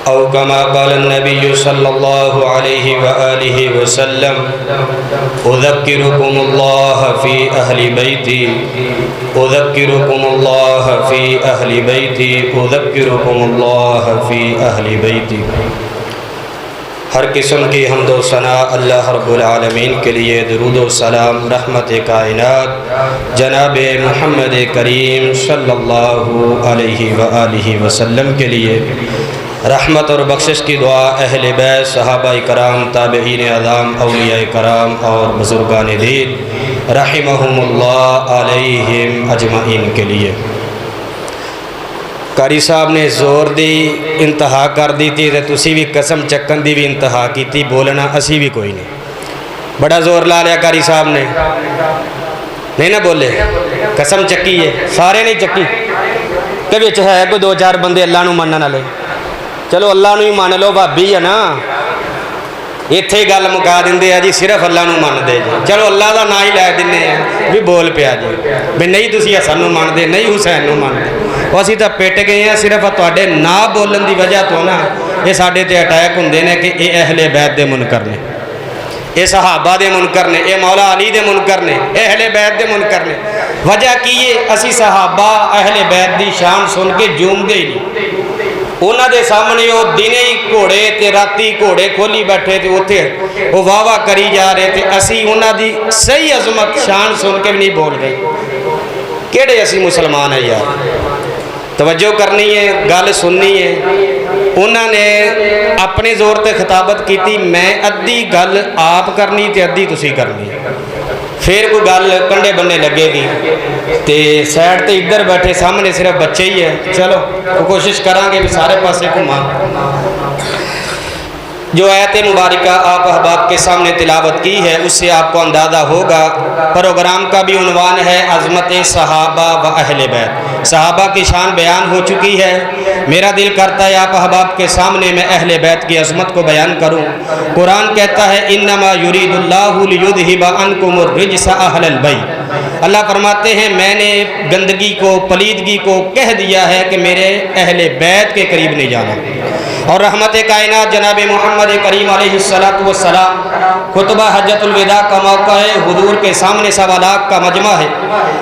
او کما قال النبی صلی اللہ علیہ وآلہ وسلم اذکرکم اللہ فی اہل بیتی اذکرکم اللہ فی اہل بیتی اذکرکم اللہ فی اہل بیتی۔ ہر قسم کی حمد و ثنا اللہ رب العالمین کے لیے، درود و سلام رحمت کائنات جناب محمد کریم صلی اللہ علیہ وآلہ وسلم کے لیے، رحمت اور بخشش کی دعا اہل بیت، صحابہ کرام، تابعین اعظام، اولیاء کرام اور بزرگان دین رحمہم اللہ علیہم اجمعین کے لیے۔ قاری صاحب نے زور دی انتہا کر دی تھی، تسی بھی قسم چکن دی بھی انتہا کی تھی، بولنا اسی بھی کوئی نہیں، بڑا زور لا لیا قاری صاحب نے، نہیں نہ بولے، قسم چکی ہے، سارے نہیں چکی، کبھی ہے کوئی دو چار بندے اللہ نو مننا لے، چلو اللہ نو ہی مان لو، بھابی ہے نا ایتھے گل مکا دے جی، صرف اللہ نو مان دے جی، چلو اللہ دا نا ہی لے دینے ہیں بھی بول پیا جی، بھی نہیں تسی حسن نو مان دے، نہیں حسین نو مان دے، وہ اسی تا پیٹ گئے ہیں صرف تواڈے نا بولن دی وجہ تو نا، یہ ساڈے تے اٹیک ہوندے نے کہ اے اہل بیت دے منکر نے، اے صحابہ دے منکر نے، اے مولا علی دے منکر نے، اے اہل بیت دے منکر نے۔ وجہ کی یہ اسی صحابہ اہل بیت دی شان سن کے جوم دے نہیں، انہاں دے سامنے وہ دنے ہی گھوڑے تے راتی گھوڑے کھولی بیٹھے تے اوتھے وہ واہ واہ کری جا رہے تھے، اسی انہاں دی صحیح عظمت شان سن کے بھی نہیں بول رہے، کیڑے اسی مسلمان ہیں یار، توجہ کرنی ہے، گل سننی ہے۔ انہوں نے اپنے زور تے خطابت کی تھی، میں ادھی گل آپ کرنی تے ادھی تسی کرنی، پھر کوئی گل کنڈے بننے لگے گی تے سائڈ تے ادھر بیٹھے سامنے صرف بچے ہی ہے، چلو کوشش کریں گے بھی سارے پاسے گھما۔ جو آیت مبارکہ آپ احباب کے سامنے تلاوت کی ہے اس سے آپ کو اندازہ ہوگا، پروگرام کا بھی عنوان ہے عظمت صحابہ و اہل بیت، صحابہ کی شان بیان ہو چکی ہے، میرا دل کرتا ہے آپ احباب کے سامنے میں اہل بیت کی عظمت کو بیان کروں۔ قرآن کہتا ہے انما یرید اللہ لیذھب عنکم الرجس اہل البیت، اللہ فرماتے ہیں میں نے گندگی کو، پلیدگی کو کہہ دیا ہے کہ میرے اہل بیت کے قریب نہیں جانا۔ اور رحمت کائنات جناب محمد کریم علیہ السلام خطبہ حجۃ الوداع کا موقع ہے، حضور کے سامنے سوالات کا مجمع ہے،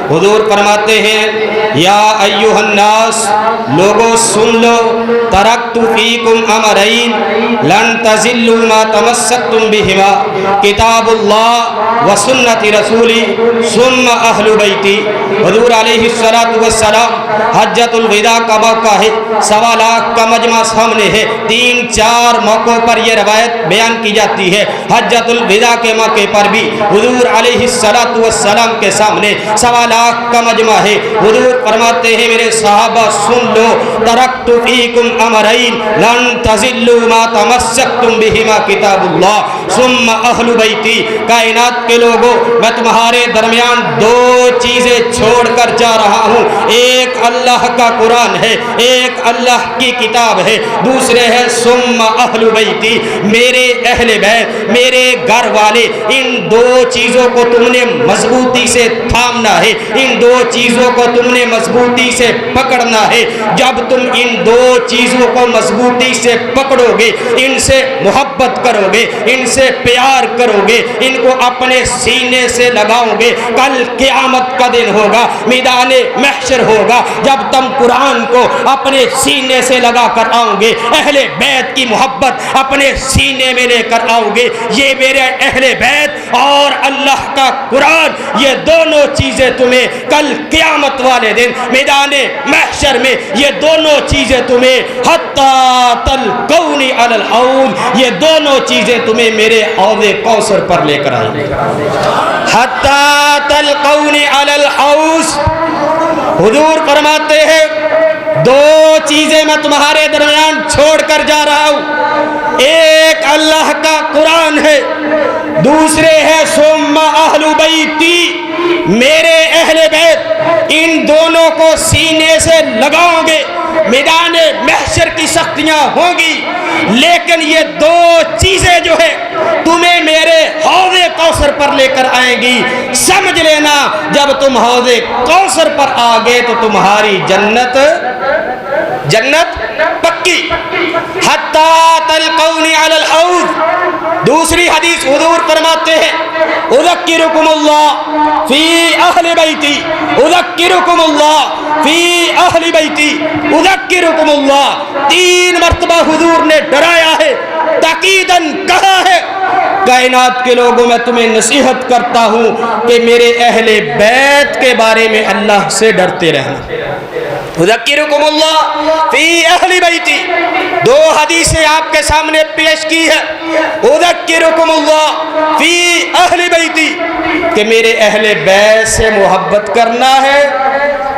حضور فرماتے ہیں یا ایھا الناس، لوگوں سن لو، ترکت فیکم امرین لن تضلوا ما تمسکتم بہما، کتاب اللہ و سنت رسولی ثم اہل بیتی۔ حضور علیہ السلام حجۃ الوداع کا موقع ہے، سوالات کا مجمع سامنے ہے، تین چار موقعوں پر یہ روایت بیان کی جاتی ہے، حجۃ الوداع کے موقع پر بھی حضور علیہ السلام کے سامنے سوالات کا مجمع ہے، حضور فرماتے ہیں میرے صحابہ سن لو، ترکت فیکم امرین لن تضلوا ما تمسکتم بہما، کتاب اللہ ثم اہل بیتی۔ کائنات کے لوگوں میں تمہارے درمیان دو چیزیں چھوڑ کر جا رہا ہوں، ایک اللہ کا قرآن ہے، ایک اللہ کی کتاب ہے، دوسرے ہے ثم اہل بیتی، میرے اہل بیت، میرے گھر والے۔ ان دو چیزوں کو تم نے مضبوطی سے تھامنا ہے، ان دو چیزوں کو تم نے مضبوطی سے پکڑنا ہے۔ جب تم ان دو چیزوں کو مضبوطی سے پکڑو گے، ان سے محبت کرو گے، ان سے پیار کرو گے، ان کو اپنے سینے سے لگاؤ گے، کل قیامت کا دن ہوگا، میدان محشر ہوگا، جب تم قرآن کو اپنے سینے سے لگا کر آؤ گے، اہل بیت کی محبت اپنے سینے میں لے کر آؤ گے، یہ میرے اہل بیت اور اللہ کا قرآن، یہ دونوں چیزیں تمہیں کل قیامت والے دن میدان محشر میں یہ دونوں چیزیں تمہیں حتی تلقونی علی الحوض، یہ دونوں چیزیں تمہیں میرے حوض کوثر پر لے کر آئیں گے، حتی تلقونی علی الحوض۔ حضور فرماتے ہیں دو چیزیں میں تمہارے درمیان چھوڑ کر جا رہا ہوں، ایک اللہ کا قرآن ہے، دوسرے ہے ثم اہل بیتی، میرے اہل بیت۔ ان دونوں کو سینے سے لگاؤ گے، میدان محشر کی سختیاں ہوں گی، لیکن یہ دو چیزیں جو ہے تمہیں میرے حوض کوثر پر لے کر آئیں گی۔ سمجھ لینا جب تم حوض کوثر پر آ گئے تو تمہاری جنت پکی۔ حتی حتی تلقونی علی الحوض۔ دوسری حدیث حضور فرماتے ہیں اذکرکم اللہ فی اہل بیتی، اذکرکم اللہ فی اہل بیتی، اذکرکم اللہ۔ 3 مرتبہ حضور نے ڈرایا ہے، تاکیداً کہا ہے کائنات کے لوگوں میں تمہیں نصیحت کرتا ہوں کہ میرے اہل بیت کے بارے میں اللہ سے ڈرتے رہنا۔ اذکرکم اللہ فی اہل بیتی، 2 حدیثیں آپ کے سامنے پیش کی ہے۔ اذکرکم اللہ فی اہل بیتی کہ میرے اہل بیت سے محبت کرنا ہے،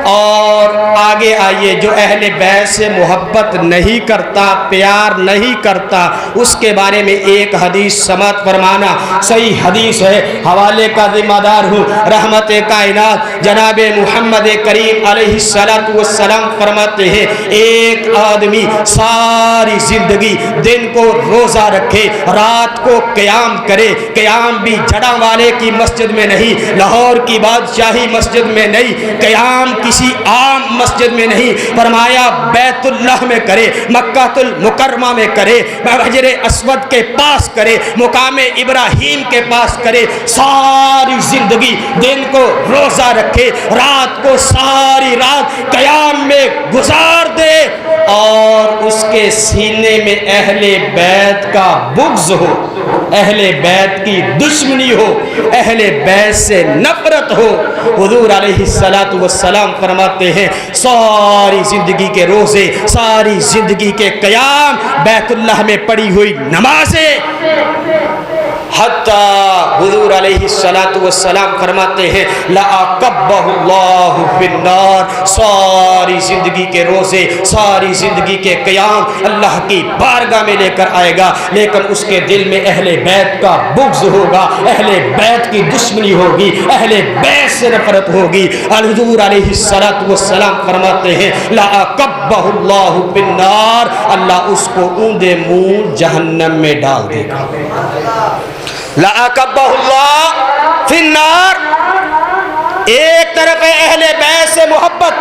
اور آگے آئیے جو اہل بیت سے محبت نہیں کرتا، پیار نہیں کرتا، اس کے بارے میں ایک حدیث سماعت فرمانا، صحیح حدیث ہے، حوالے کا ذمہ دار ہوں، رحمت کائنات جناب محمد کریم علیہ السلام فرماتے ہیں ایک آدمی ساری زندگی دن کو روزہ رکھے، رات کو قیام کرے، قیام بھی جڑاں والے کی مسجد میں نہیں، لاہور کی بادشاہی مسجد میں نہیں، قیام کسی عام مسجد میں نہیں، فرمایا بیت اللہ میں کرے، مکہ المکرمہ میں کرے، حجر اسود کے پاس کرے، مقام ابراہیم کے پاس کرے، ساری زندگی دن کو روزہ رکھے، رات کو ساری رات قیام میں گزار دے، اور اس کے سینے میں اہل بیت کا بغض ہو، اہل بیت کی دشمنی ہو، اہل بیت سے نفرت ہو، حضور علیہ السلام فرماتے ہیں ساری زندگی کے روزے، ساری زندگی کے قیام، بیت اللہ میں پڑی ہوئی نمازیں، حتیٰ حضور علیہ السلام فرماتے ہیں لَأَقَبَّهُ اللَّهُ فِي النَّارِ، ساری زندگی کے روزے، ساری زندگی کے قیام اللہ کی بارگاہ میں لے کر آئے گا، لیکن اس کے دل میں اہل بیت کا بغض ہوگا، اہل بیت کی دشمنی ہوگی، اہل بیت سے نفرت ہوگی۔ حضور علیہ السلام فرماتے ہیں لَأَقَبَّهُ اللَّهُ فِي النَّارِ، اللہ اس کو اوندے منہ جہنم میں ڈال دے گا۔ لَأَقَبَّهُ اللَّهُ فِي النَّارِ، ایک طرف ہے اہل بیت سے محبت،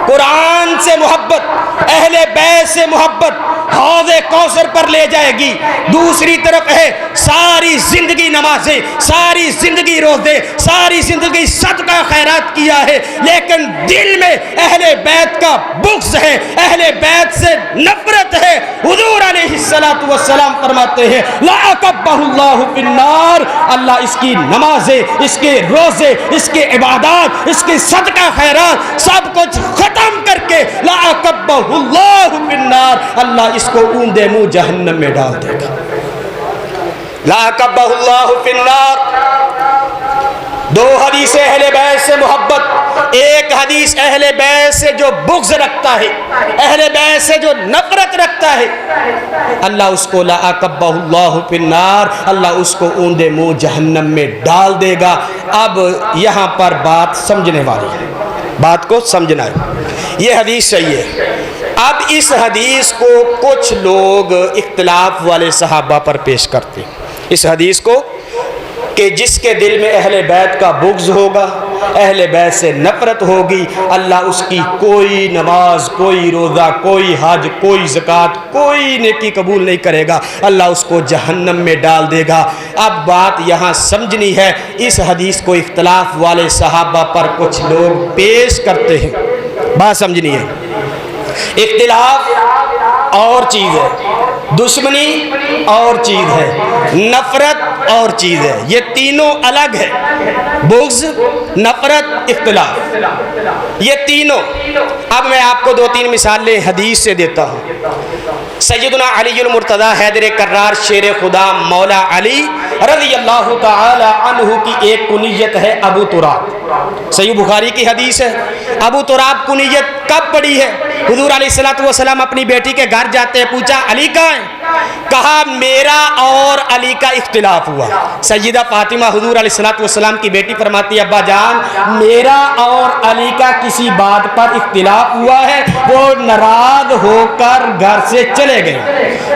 قرآن سے محبت، اہل بیت سے محبت حوض کوثر پر لے جائے گی، دوسری طرف ہے ساری زندگی نمازیں، ساری زندگی روزے، ساری زندگی صدقہ خیرات کیا ہے، لیکن دل میں اہل بیت کا بغض ہے، اہل بیت سے نفرت ہے۔ حضور علیہ السلام فرماتے ہیں لَأَقَبَّهُ اللَّهُ فِي النَّارِ، اللہ اس کی نمازیں، اس کے روزے، اس کے عبادات، اس کی صدقہ خیرات سب کچھ ختم کر کے لَأَقَبَّهُ اللَّهُ فِي النَّارِ، اللہ اس کو اوندے منہ جہنم میں ڈال دے گا۔ لَأَقَبَّهُ اللَّهُ فِي النَّارِ، 2 حدیث اہل بیت سے محبت، ایک حدیث اہل بیت سے جو بغض رکھتا ہے، اہل بیت سے جو نفرت رکھتا ہے، اللہ اس کو لَأَقَبَّهُ اللَّهُ فِي النَّارِ، اللہ اس کو اوندے منہ جہنم میں ڈال دے گا۔ اب یہاں پر بات سمجھنے والی ہے، بات کو سمجھنا ہے، یہ حدیث صحیح ہے۔ اب اس حدیث کو کچھ لوگ اختلاف والے صحابہ پر پیش کرتے ہیں، اس حدیث کو کہ جس کے دل میں اہل بیت کا بغض ہوگا، اہل بیت سے نفرت ہوگی، اللہ اس کی کوئی نماز، کوئی روزہ، کوئی حج، کوئی زکوٰۃ، کوئی نیکی قبول نہیں کرے گا، اللہ اس کو جہنم میں ڈال دے گا۔ اب بات یہاں سمجھنی ہے، اس حدیث کو اختلاف والے صحابہ پر کچھ لوگ پیش کرتے ہیں، بات سمجھنی ہے۔ اختلاف اور چیز ہے، دشمنی اور چیز ہے، نفرت اور چیز ہے، یہ تینوں الگ ہے، بغض، نفرت، اختلاف، یہ تینوں۔ اب میں آپ کو 2-3 مثالیں حدیث سے دیتا ہوں۔ سیدنا علی المرتضیٰ حیدر کرار شیر خدا مولا علی رضی اللہ تعالی عنہ کی ایک کنیت ہے ابو تراب، صحیح بخاری کی حدیث ہے۔ ابو تراب کنیت کب پڑی ہے؟ حضور علیہ السلام اپنی بیٹی کے گھر جاتے ہیں، پوچھا علی کہاں ہے؟ کہا میرا اور علی کا اختلاف ہوا۔ سیدہ فاطمہ حضور علیہ السلام کی بیٹی فرماتی ہے ابا جان میرا اور علی کا کسی بات پر اختلاف ہوا ہے، وہ ناراض ہو کر گھر سے چلے گئے۔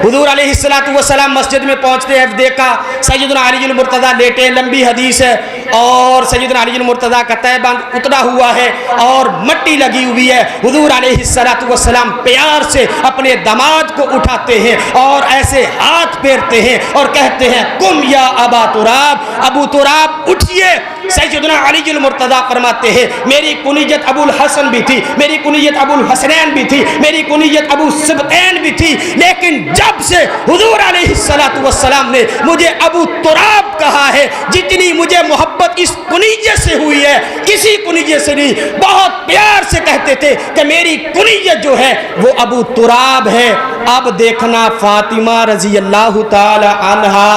حضور علیہ السلام مسجد میں پہنچتے ہیں، دیکھا سیدنا علی المرتضیٰ لیٹے، لمبی حدیث ہے، اور سیدنا علی المرتضیٰ کا تہبند اترا ہوا ہے اور مٹی لگی ہوئی ہے، حضور علیہ السلام پیار سے اپنے داماد کو اٹھاتے ہیں اور ایسے ہاتھ پھیرتے ہیں اور کہتے ہیں قم یا ابا تراب، ابو تراب اٹھئے۔ سیدنا علی المرتضیٰ فرماتے ہیں میری کنیت ابو الحسن بھی تھی، میری کنیت ابو الحسنین بھی تھی، میری کنیت ابو السبتین بھی تھی، لیکن جب سے حضور علیہ السلام نے مجھے ابو تراب کہا ہے، جتنی مجھے محبت اس کنیت سے ہوئی ہے کسی کنیت سے نہیں۔ بہت پیار سے کہتے تھے کہ میری کنیت جو ہے وہ ابو تراب ہے۔ اب دیکھنا فاطمہ رضی اللہ تعالی عنہا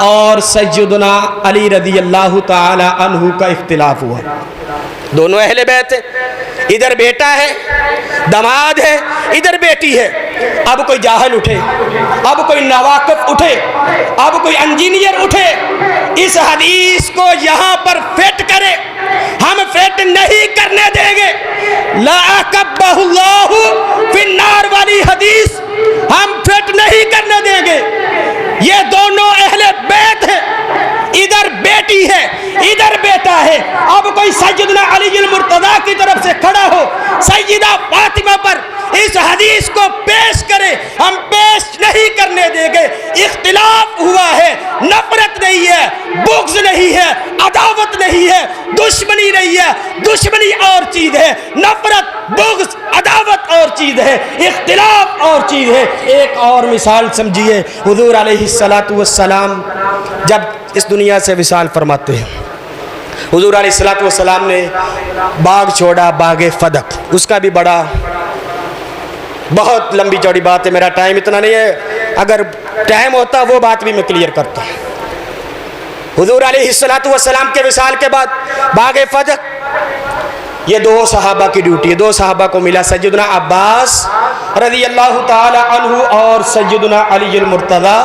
اور سیدنا علی رضی اللہ تعالی عنہ کا اختلاف ہوا۔ دونوں اہل بیت ہیں، ادھر بیٹا ہے داماد ہے، ادھر بیٹی ہے۔ اب کوئی جاہل اٹھے، اب کوئی نواقف اٹھے، اب کوئی انجینئر اٹھے، اس حدیث کو یہاں پر فٹ کرے، ہم فٹ نہیں کرنے دیں گے۔ لا اکبہ اللہ فی النار والی حدیث ہم فٹ نہیں کرنے دیں گے۔ یہ دونوں اہل بیت ہیں، ادھر بیٹی ہے ادھر بیٹا ہے۔ اب کوئی سیدنا علی المرتضیٰ کی طرف سے کھڑا ہو سیدہ فاطمہ پر اس حدیث کو پیش کرے، ہم پیش نہیں کرنے دیں گے۔ اختلاف ہوا ہے، نفرت نہیں ہے، بغض نہیں ہے، عداوت نہیں ہے، دشمنی نہیں ہے۔ دشمنی اور چیز ہے، نفرت بغض عداوت اور چیز ہے، اختلاف اور چیز ہے۔ ایک اور مثال سمجھیے، حضور علیہ السلام جب اس دنیا سے وصال فرماتے ہیں، حضور علیہ السلام نے باغ چھوڑا، باغ فدق، اس کا بھی بڑا بہت لمبی چوڑی بات ہے، میرا ٹائم اتنا نہیں ہے، اگر ٹائم ہوتا وہ بات بھی میں کلیئر کرتا ہوں۔ حضور علیہ السلام کے وصال کے بعد باغ فدق، یہ دو صحابہ کی ڈیوٹی ہے، دو صحابہ کو ملا، سیدنا عباس رضی اللہ تعالی عنہ اور سیدنا علی المرتضیٰ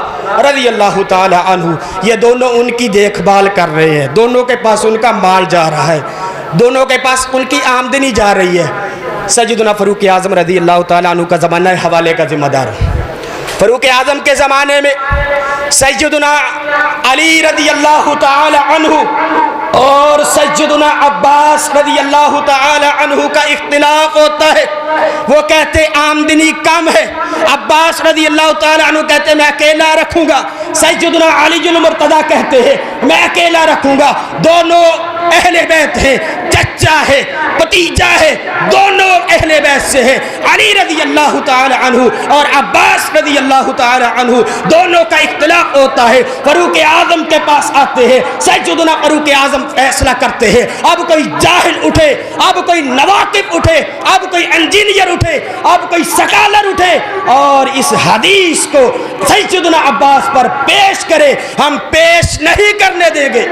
رضی اللہ تعالی عنہ۔ یہ دونوں ان کی دیکھ بھال کر رہے ہیں، دونوں کے پاس ان کا مال جا رہا ہے، دونوں کے پاس ان کی آمدنی جا رہی ہے۔ سیدنا فاروق اعظم رضی اللہ تعالیٰ عنہ کا زمانہ حوالے کا ذمہ دار۔ فاروق اعظم کے زمانے میں سیدنا علی رضی اللہ تعالی عنہ اور سیدنا عباس رضی اللہ تعالی عنہ کا اختلاف ہوتا ہے۔ وہ کہتے آمدنی کم ہے، عباس رضی اللہ تعالی عنہ کہتے میں اکیلا رکھوں گا، سیدنا علی المرتضیٰ کہتے ہیں میں اکیلا رکھوں گا۔ دونوں اہل بیت ہیں، چچا ہے بھتیجا ہے، دونوں اہل بیت سے ہیں۔ علی رضی اللہ تعالی عنہ اور عباس رضی اللہ تعالی عنہ دونوں کا اختلاف ہوتا ہے۔ فاروق اعظم کے پاس آتے ہیں، سیدنا فاروق اعظم فیصلہ کرتے ہیں۔ اب کوئی جاہل اٹھے، اب کوئی نواقف اٹھے، اب کوئی انجینئر اٹھے، اب کوئی سکالر اٹھے اور اس حدیث کو سیدنا عباس پر پیش کرے، ہم پیش نہیں کرنے دیں گے۔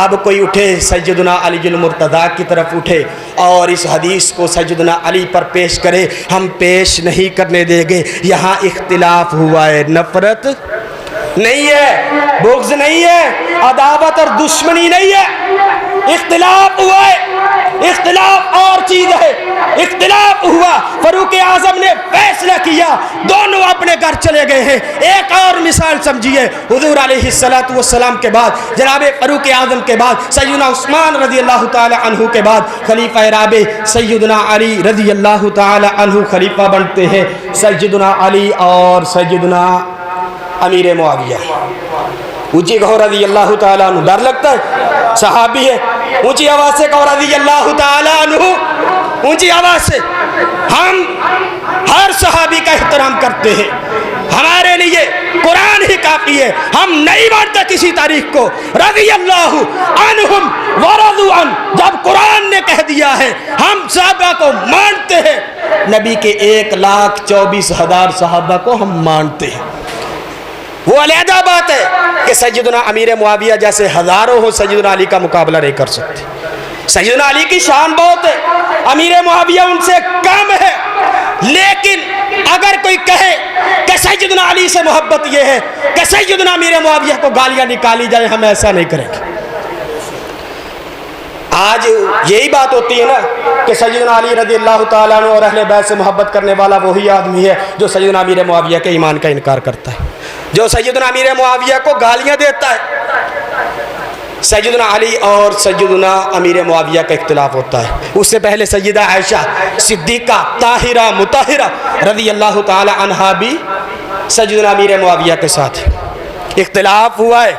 اب کوئی اٹھے سیدنا علی المرتضیٰ کی طرف اٹھے اور اس حدیث کو سیدنا علی پر پیش کرے، ہم پیش نہیں کرنے دیں گے۔ یہاں اختلاف ہوا ہے، نفرت نہیں ہے، بغض نہیں ہے، عداوت اور دشمنی نہیں ہے، اختلاف ہوا ہے۔ اختلاف اور چیز ہے، اختلاف ہوا، فاروق اعظم نے فیصلہ کیا، دونوں اپنے گھر چلے گئے ہیں۔ ایک اور مثال سمجھیے، حضور علیہ السلام کے بعد جناب فاروق اعظم کے بعد سیدنا عثمان رضی اللہ تعالی عنہ کے بعد خلیفہ رابع سیدنا علی رضی اللہ تعالی عنہ خلیفہ بنتے ہیں۔ سیدنا علی اور سیدنا امیر معاویہ، اونچی کہو رضی اللہ تعالیٰ عنہ، ڈر لگتا ہے، صحابی ہے، اونچی آواز سے کہو رضی اللہ تعالیٰ عنہ، اونچی آواز سے۔ ہم ہر صحابی کا احترام کرتے ہیں، ہمارے لیے قرآن ہی کافی ہے، ہم نہیں مانتے کسی تاریخ کو۔ رضی اللہ عنہم ورضوا عنہ جب قرآن نے کہہ دیا ہے ہم صحابہ کو مانتے ہیں۔ نبی کے 1,24,000 صحابہ کو ہم مانتے ہیں۔ وہ علیحدہ بات ہے کہ سیدنا امیر معاویہ جیسے ہزاروں ہو، سیدنا علی کا مقابلہ نہیں کر سکتے۔ سیدنا علی کی شان بہت ہے، امیر معاویہ ان سے کم ہے، لیکن اگر کوئی کہے کہ سیدنا علی سے محبت یہ ہے کہ سیدنا امیر معاویہ کو گالیاں نکالی جائے، ہم ایسا نہیں کریں گے۔ آج یہی بات ہوتی ہے نا کہ سیدنا علی رضی اللہ تعالیٰ عنہ اور اہل بیت سے محبت کرنے والا وہی آدمی ہے جو سیدنا امیر معاویہ کے ایمان کا انکار کرتا ہے، جو سیدنا امیر معاویہ کو گالیاں دیتا ہے۔ سیدنا علی اور سیدنا امیر معاویہ کا اختلاف ہوتا ہے. اس سے پہلے سیدہ عائشہ صدیقہ طاہرہ مطہرہ رضی اللہ تعالی عنہا بھی سیدنا امیر معاویہ کے ساتھ اختلاف ہوا ہے.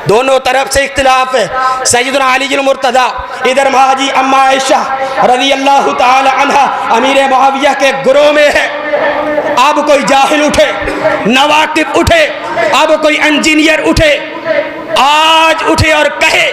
دونوں طرف سے اختلاف ہے. سیدنا علی المرتضی ادھر ماجی اما عائشہ رضی اللہ تعالی عنہا امیر معاویہ کے گروہ میں ہے. اب کوئی جاہل اٹھے، نواقف اٹھے، اب کوئی انجینئر اٹھے، آج اٹھے اور کہے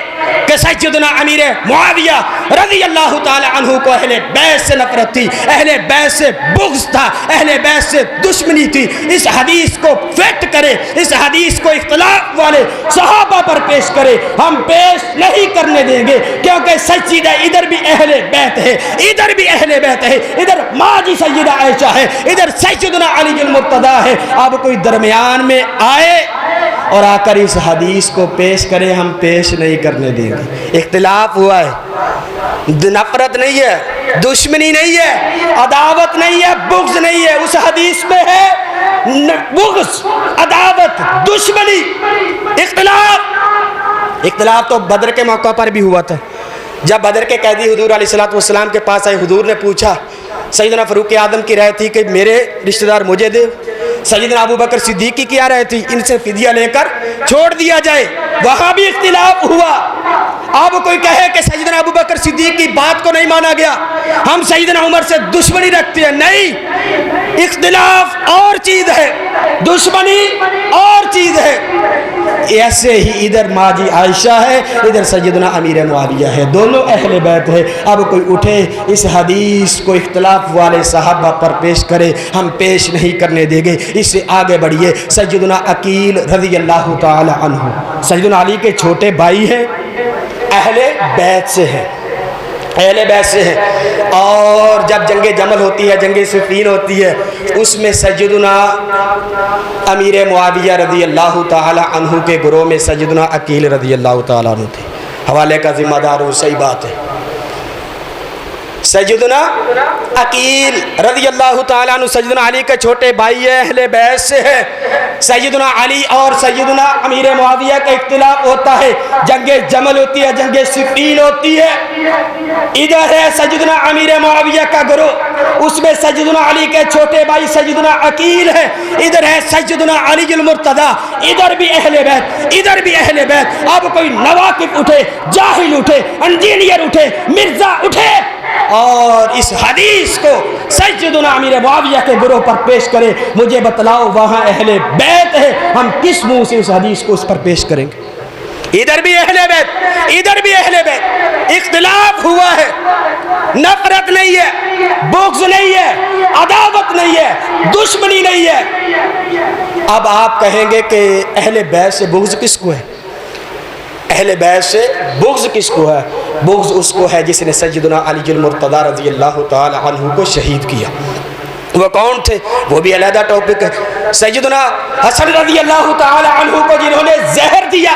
کہ سیدنا امیر معاویہ رضی اللہ تعالی عنہ کو اہل بیت سے نفرت تھی، اہل بیت سے بغض تھا، اہل بیت سے دشمنی تھی. اس حدیث کو فٹ کرے، اس حدیث کو اختلاف والے صحابہ پر پیش کرے. ہم پیش نہیں کرنے دیں گے، کیونکہ سیدہ ادھر بھی اہل بیت ہے، ادھر بھی اہل بیت ہے، ادھر ماجی سیدہ عائشہ ہے، ادھر سیدنا علی المرتضی ہے. اب کوئی درمیان میں آئے اور آ کر اس حدیث کو پیش کرے، ہم پیش نہیں کرنے دیں گے. اختلاف ہوا ہے، نفرت نہیں ہے، دشمنی نہیں ہے، عداوت نہیں ہے، بغض نہیں ہے. اس حدیث میں ہے بغض، عداوت، دشمنی، اختلاف. اختلاف تو بدر کے موقع پر بھی ہوا تھا. جب بدر کے قیدی حضور علیہ السلام کے پاس آئے، حضور نے پوچھا، سیدنا فاروق اعظم کی رائے تھی کہ میرے رشتہ دار مجھے دے، سیدنا ابو بکر صدیق کی کیا رائے تھی، ان سے فدیہ لے کر چھوڑ دیا جائے. وہاں بھی اختلاف ہوا. اب کوئی کہے کہ سیدنا ابو بکر صدیق کی بات کو نہیں مانا گیا، ہم سیدنا عمر سے دشمنی رکھتے ہیں. نہیں، اختلاف اور چیز ہے، دشمنی اور چیز ہے. ایسے ہی ادھر ماجی عائشہ ہے، ادھر سیدنا امیر معاویہ ہے، دونوں اہل بیت ہے. اب کوئی اٹھے اس حدیث کو اختلاف والے صحابہ پر پیش کرے، ہم پیش نہیں کرنے دیں گے. اس سے آگے بڑھیے. سیدنا عقیل رضی اللہ تعالی عنہ سیدنا علی کے چھوٹے بھائی ہیں، اہل بیت سے ہیں، اہل بیت سے ہیں. اور جب جنگ جمل ہوتی ہے، جنگ صفین ہوتی ہے، اس میں سیدنا امیر معاویہ رضی اللہ تعالی عنہ کے گروہ میں سیدنا عقیل رضی اللہ تعالی عنہ تھے. حوالے کا ذمہ دار ہوں، صحیح بات ہے. سیدنا عقیل رضی اللہ تعالیٰ عنہ سیدنا علی کے چھوٹے بھائی ہیں، اہل بیت سے ہے. سیدنا علی اور سیدنا امیر معاویہ کا اختلاف ہوتا ہے، جنگ جمل ہوتی ہے، جنگ صفین ہوتی ہے. ادھر ہے سیدنا امیر معاویہ کا گروہ، اس میں سیدنا علی کے چھوٹے بھائی سیدنا عقیل ہے. ادھر ہے سیدنا علی المرتضی، ادھر بھی اہل بیت، ادھر بھی اہل بیت. اب کوئی نواقف اٹھے، جاہل اٹھے، انجینئر اٹھے، مرزا اٹھے اور اس حدیث کو سیدنا امیر معاویہ کے گروہ پر پیش کرے. مجھے بتلاؤ وہاں اہل بیت ہے، ہم کس منہ سے اس حدیث کو اس پر پیش کریں گے؟ ادھر بھی اہل بیت، ادھر بھی اہل بیت. اختلاف ہوا ہے، نفرت نہیں ہے، بغض نہیں ہے، عداوت نہیں ہے، دشمنی نہیں ہے. اب آپ کہیں گے کہ اہل بیت سے بغض کس کو ہے؟ اہل بیت سے بغض کس کو ہے؟ بغض اس کو ہے جس نے سیدنا علی المرتضی رضی اللہ تعالی عنہ کو شہید کیا. وہ کون تھے؟ وہ بھی علیحدہ ٹاپک ہے. سیدنا حسن رضی اللہ تعالی عنہ کو جنہوں نے زہر دیا،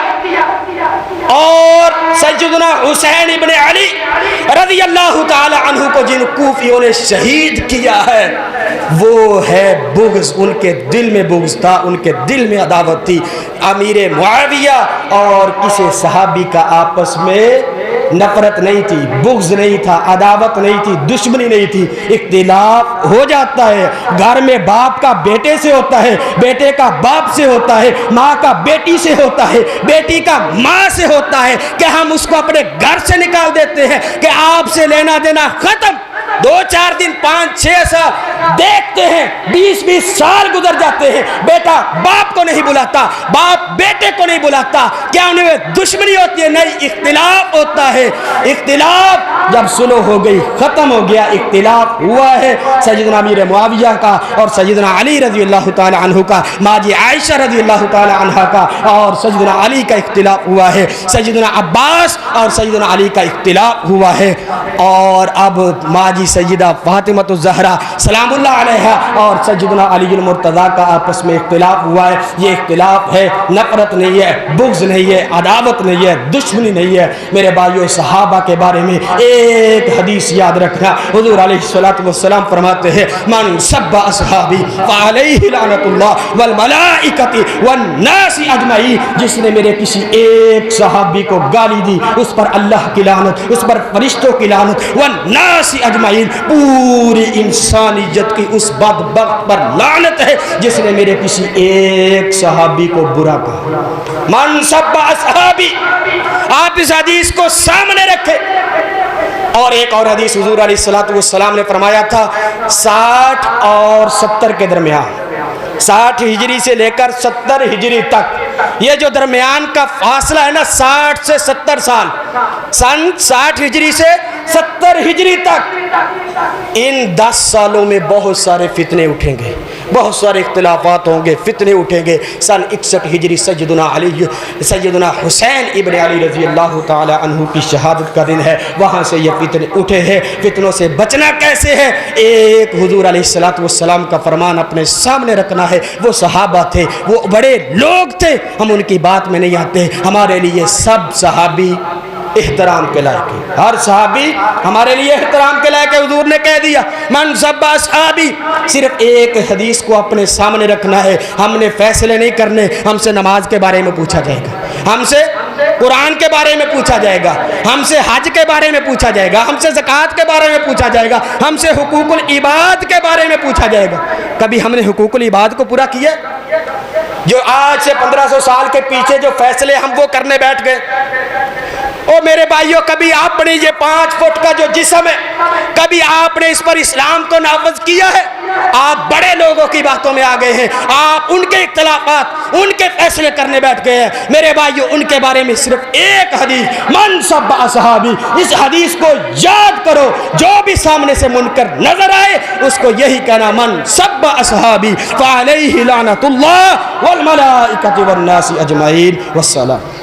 اور سیدنا حسین ابن علی رضی اللہ تعالی عنہ کو جن کوفیوں نے شہید کیا ہے، وہ ہے بغض. ان کے دل میں بغض تھا، ان کے دل میں عداوت تھی. امیر معاویہ اور کسی صحابی کا آپس میں نفرت نہیں تھی، بغض نہیں تھا، عداوت نہیں تھی، دشمنی نہیں تھی. اختلاف ہو جاتا ہے، گھر میں باپ کا بیٹے سے ہوتا ہے، بیٹے کا باپ سے ہوتا ہے، ماں کا بیٹی سے ہوتا ہے، بیٹی کا ماں سے ہوتا ہے، کہ ہم اس کو اپنے گھر سے نکال دیتے ہیں کہ آپ سے لینا دینا ختم. 2-4 دن 5-6 سال دیکھتے ہیں، 20-20 سال گزر جاتے ہیں، بیٹا باپ کو نہیں بلاتا، باپ بیٹے کو نہیں بلاتا. کیا انہیں دشمنی ہوتی ہے؟ نہیں، اختلاف ہوتا ہے. اختلاف جب سلو ہو گئی، ختم ہو گیا. اختلاف ہوا ہے سیدنا امیر معاویہ کا اور سیدنا علی رضی اللہ تعالی عنہ کا، ماجی عائشہ رضی اللہ تعالی عنہ کا اور سیدنا علی کا اختلاف ہوا ہے. سیدنا عباس اور سیدنا علی کا اختلاف ہوا ہے. اور اب ماجی کی سیدہ فاطمہ الزہرا سلام اللہ علیہا اور سیدنا علی المرتضیٰ کا آپس میں اختلاف ہوا ہے. یہ اختلاف ہے نفرت نہیں ہے, بغض نہیں ہے, عداوت نہیں ہے, دشمنی نہیں ہے. میرے بھائیو صحابہ کے بارے میں ایک حدیث یاد رکھنا. حضور علیہ الصلوۃ والسلام فرماتے ہیں من سب اصحابی فعلیہ لعنت اللہ والملائکۃ والناس اجمعین. جس نے میرے کسی ایک صحابی کو گالی دی اس پر اللہ کی لعنت, اس پر فرشتوں کی لعنت, والناس اجمعین پوری انسانیت کی اس بدبخت پر لعنت ہے جس نے میرے کسی ایک صحابی کو برا کہا. من سب اصحابی, آپ اس حدیث کو سامنے رکھیں. اور ایک اور حدیث حضور علیہ الصلوۃ والسلام نے فرمایا تھا 60 اور 70 کے درمیان, 60 ہجری سے لے کر 70 ہجری تک, یہ جو درمیان کا فاصلہ ہے نا 60 سے 70 سال, سن 60 ہجری سے 70 ہجری تک, ان 10 سالوں میں بہت سارے فتنے اٹھیں گے, بہت سارے اختلافات ہوں گے, فتنے اٹھیں گے. سن 61 ہجری سیدنا حسین ابن علی رضی اللہ تعالی عنہ کی شہادت کا دن ہے. وہاں سے یہ فتنے اٹھے ہیں. فتنوں سے بچنا کیسے ہے؟ ایک حضور علیہ الصلوۃ والسلام کا فرمان اپنے سامنے رکھنا ہے. وہ صحابہ تھے, وہ بڑے لوگ تھے, ہم ان کی بات میں نہیں آتے. ہمارے لیے سب صحابی احترام کے لائق ہے, ہر صحابی ہمارے لیے احترام کے لائق ہے. حضور نے کہہ دیا من سب اصحابی. صرف ایک حدیث کو اپنے سامنے رکھنا ہے. ہم نے فیصلے نہیں کرنے. ہم سے نماز کے بارے میں پوچھا جائے گا, ہم سے قرآن کے بارے میں پوچھا جائے گا, ہم سے حج کے بارے میں پوچھا جائے گا, ہم سے زکوٰۃ کے بارے میں پوچھا جائے گا, ہم سے حقوق العباد کے بارے میں پوچھا جائے گا. کبھی ہم نے حقوق العباد کو پورا کیا؟ جو آج سے 1500 سال کے پیچھے جو فیصلے ہم وہ کرنے بیٹھ گئے. او میرے بھائیوں, کبھی آپ نے یہ 5 فٹ کا جو جسم ہے, کبھی آپ نے اس پر اسلام کو نافذ کیا ہے؟ آپ بڑے لوگوں کی باتوں میں آ گئے ہیں, آپ ان کے اختلافات, ان کے فیصلے کرنے بیٹھ گئے ہیں. میرے بھائیوں, ان کے بارے میں صرف ایک حدیث من سب اصحابی, اس حدیث کو یاد کرو. جو بھی سامنے سے منکر نظر آئے اس کو یہی کہنا من سب اصحابی فعلیہ لعنت اللہ والملائکۃ والناس اجمعین. والسلام.